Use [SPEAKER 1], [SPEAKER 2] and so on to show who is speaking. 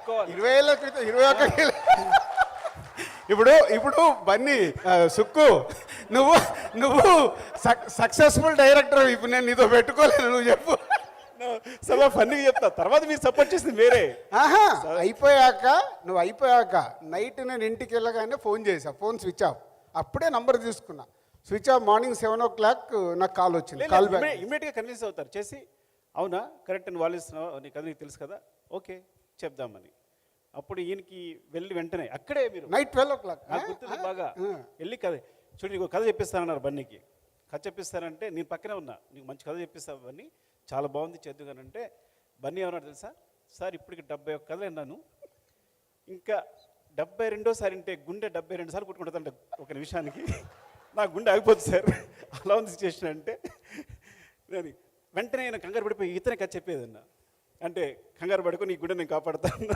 [SPEAKER 1] తీసుకోవాలి.
[SPEAKER 2] 20 ఏళ్ళ క్రితం 21 ఇప్పుడు ఇప్పుడు బన్నీ సుక్కు నువ్వు నువ్వు సక్సెస్ఫుల్ డైరెక్టర్. ఇప్పుడు నేను నీతో పెట్టుకోలేను, నువ్వు చెప్పు.
[SPEAKER 1] సభ ఫన్నీగా చెప్తా, తర్వాత మీరు సపోర్ట్ చేసింది వేరే.
[SPEAKER 2] ఆహా, అయిపోయాక నైట్ నేను ఇంటికి వెళ్ళగానే ఫోన్ చేశా, ఫోన్ స్విచ్ ఆఫ్. అప్పుడే నంబర్ తీసుకున్నా, స్విచ్ ఆఫ్. మార్నింగ్ 7 o'clock నాకు కాల్ వచ్చింది. కాల్ బ్యాక్
[SPEAKER 1] ఇమీడియట్గా కన్విన్స్ అవుతారు చేసి, అవునా కరెక్ట్ అని వాళ్ళు ఇస్తున్నావు నీకు అది నీకు తెలుసు కదా, ఓకే చెప్దామని. అప్పుడు ఈయనకి వెళ్ళి వెంటనే అక్కడే మీరు
[SPEAKER 2] నైట్ 12 o'clock
[SPEAKER 1] నాకు గుర్తుంది బాగా, వెళ్ళి కథ చూడు నీకు కథ చెప్పిస్తానన్నారు బన్నీకి. కథ చెప్పిస్తానంటే నేను పక్కనే ఉన్నా, నీకు మంచి కథ చెప్పిస్తావు బన్నీ, చాలా బాగుంది చేద్దుగానంటే బన్నీ ఏమన్నాడు తెలుసా, సార్ ఇప్పటికి 71 కథలు విన్నాను, ఇంకా 72సారి అంటే గుండె 72 సార్లు కొట్టుకుంటుందంట ఒక నిమిషానికి, నా గుండె ఆగిపోతుంది సార్, అలా ఉంది సిచ్యువేషన్ అంటే. నేను వెంటనే ఆయన కంగారు పడిపోయి ఇతనే కథ చెప్పేదన్నా, అంటే కంగారు పడుకొని నీ గుండె నేను కాపాడుతాను.